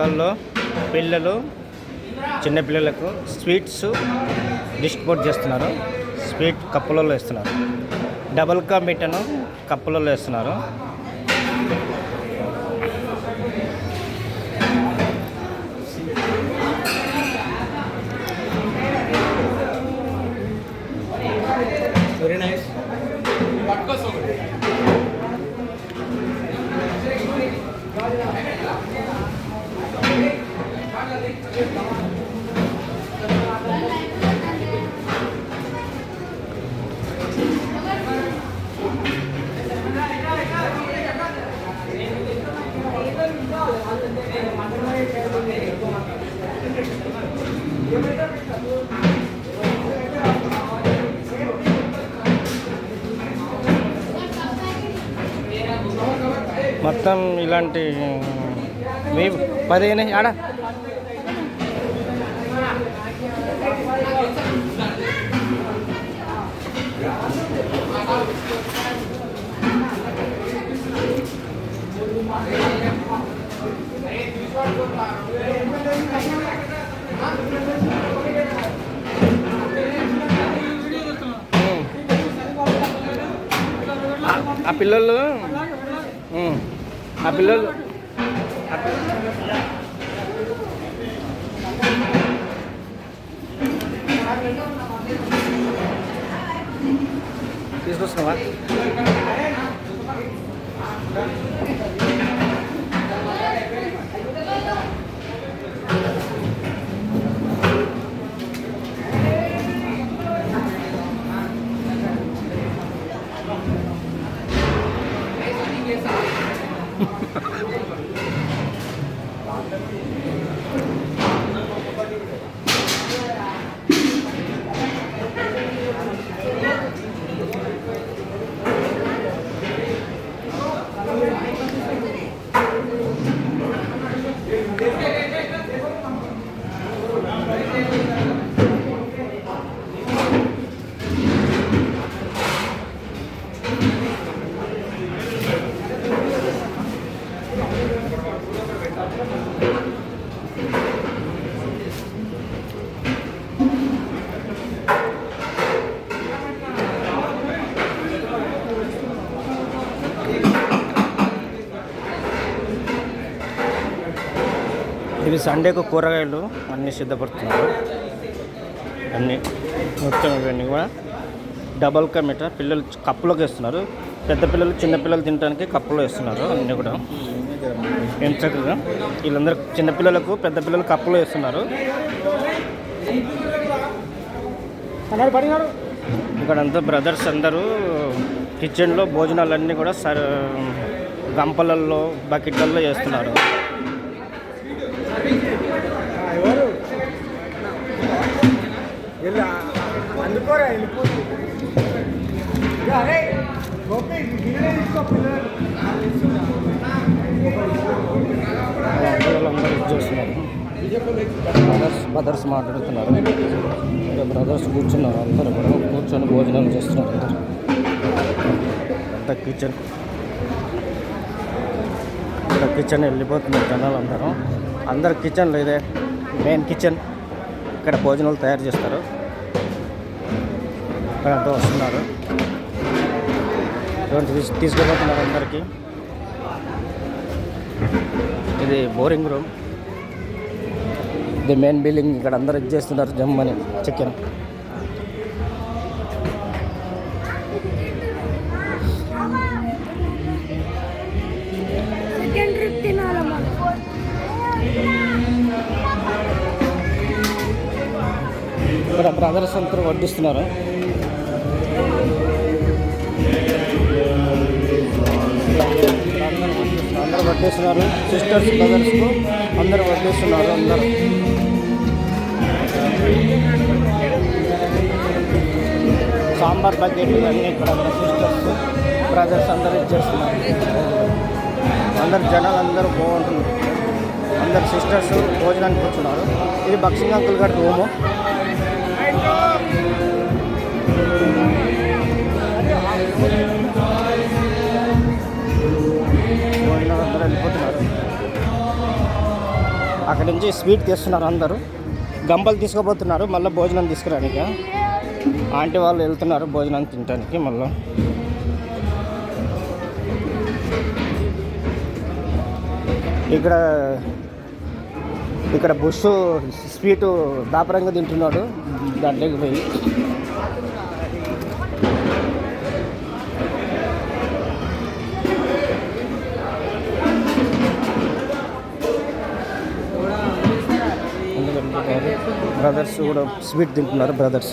హాల్లో పిల్లలు చిన్నపిల్లలకు స్వీట్స్ డిస్ట్రిబ్యూట్ చేస్తున్నారు. స్వీట్ కప్పులలో ఇస్తున్నారు. డబుల్ కా మీటను కప్పులలో వేస్తున్నారు. Very nice. మొత్తం ఇలాంటి మీ 15 ఆడ ఆ పిల్లలు తీసుకొస్తున్నావా? ఇవి సండేకు కూరగాయలు అన్నీ సిద్ధపడుతున్నారు. అన్నీ మొత్తం ఇవన్నీ కూడా డబల్ కా మీట పిల్లలు కప్పులోకి వేస్తున్నారు. పెద్ద పిల్లలు చిన్నపిల్లలు తినడానికి కప్పులో వేస్తున్నారు. అన్నీ కూడా ఏం చక్కగా వీళ్ళందరూ చిన్నపిల్లలకు పెద్ద పిల్లలు కప్పులో వేస్తున్నారు. ఇక్కడంతా బ్రదర్స్ అందరూ కిచెన్లో భోజనాలన్నీ కూడా గంపలల్లో బకెట్లలో వేస్తున్నారు. పిల్లలందరూ చేస్తున్నారు. బ్రదర్స్ మాట్లాడుతున్నారు. ఇంకా బ్రదర్స్ కూర్చున్నారు. అందరూ కూడా కూర్చొని భోజనాలు చేస్తున్నారు. అందరూ కిచెన్ కిచెన్ వెళ్ళిపోతున్నారు జనాలు అందరూ కిచెన్లో ఇదే మెయిన్ కిచెన్. ఇక్కడ భోజనాలు తయారు చేస్తారు. ఇక్కడ అంతా వస్తున్నారు. తీసుకుపోతున్నారు అందరికీ. ఇది బోరింగ్ రూమ్. ఇది మెయిన్ బిల్డింగ్. ఇక్కడ అందరు ఇది చేస్తున్నారు జమ్మని చికెన్. ఇక్కడ బ్రదర్స్ అందరూ వడ్డిస్తున్నారు. అందరూ వడ్డిస్తున్నారు. సిస్టర్స్ బ్రదర్స్కు అందరూ వడ్డిస్తున్నారు. అందరూ సాంబార్ బకెట్లు అన్నీ ఇక్కడ సిస్టర్స్ బ్రదర్స్ అందరూ ఇచ్చేస్తున్నారు. అందరు జనాలు అందరూ బాగుంటున్నారు. అందరు సిస్టర్స్ భోజనానికి కూర్చున్నారు. ఇది బక్సింగ్ అంకుల్ గారి రూము. భోజనాలు అందరూ వెళ్ళిపోతున్నారు. అక్కడి నుంచి స్వీట్ తీస్తున్నారు అందరూ. గంపలు తీసుకుపోతున్నారు మళ్ళీ భోజనం తీసుకురానికి. ఆంటీ వాళ్ళు వెళ్తున్నారు భోజనం తినడానికి. మళ్ళీ ఇక్కడ బుష్ స్వీటు దాపరంగా తింటున్నాడు దాంట్లోకి పోయి. బ్రదర్స్ కూడా స్వీట్ తింటున్నారు బ్రదర్స్.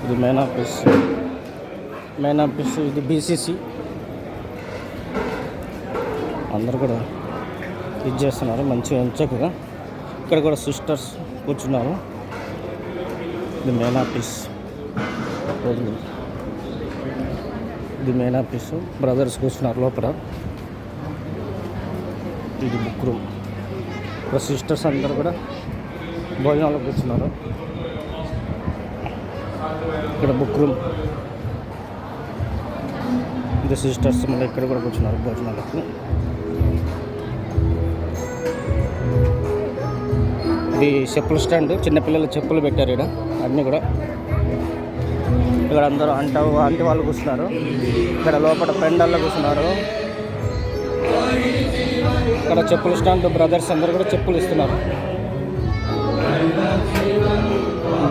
ఇది మెయిన్ ఆఫీస్. ఇది బీసీసీ. అందరు కూడా ఇది చేస్తున్నారు మంచిగా ఎంచక్కగా. ఇక్కడ కూడా సిస్టర్స్ కూర్చున్నారు. ఇది మెయిన్ ఆఫీస్. ఇది మెయిన్ ఆఫీసు. బ్రదర్స్ కూర్చున్నారు లోపల. ఇది బుక్ రూమ్. ఇక్కడ సిస్టర్స్ అందరు కూడా భోజనాలకు కూర్చున్నారు. ఇక్కడ బుక్ రూమ్. ఇది సిస్టర్స్ మళ్ళీ ఇక్కడ కూడా కూర్చున్నారు భోజనాలకు. ఇది చెప్పుల స్టాండ్. చిన్నపిల్లలు చెప్పులు పెట్టారు ఇక్కడ అన్నీ కూడా. ఇక్కడ అందరూ ఆంటీ వాళ్ళు కూర్చున్నారు. ఇక్కడ లోపల పెండల్లో కూర్చున్నారు. ఇక్కడ చెప్పుల స్టాండ్. బ్రదర్స్ అందరూ కూడా చెప్పులు ఇస్తున్నారు.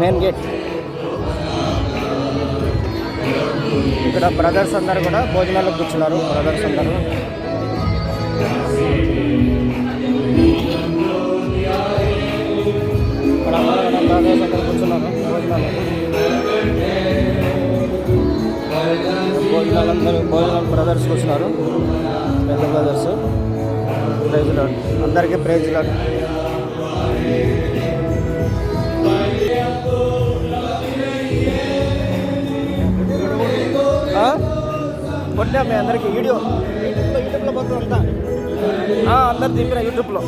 Main gate. ఇక్కడ బ్రదర్స్ అందరూ కూడా భోజనాలకు కూర్చున్నారు. బ్రదర్స్ అందరూ ఇక్కడ బ్రదర్స్ అందరూ కూర్చున్నారు భోజనాలు బ్రదర్స్ కూర్చున్నారు. పెద్ద బ్రదర్స్. Praise Lord. అందరికీ ప్రైజ్ లార్డ్. కొట్టా మీ అందరికీ యూట్యూబ్లో పోతుంది అంతా. అందరు దింపిన యూట్యూబ్లో.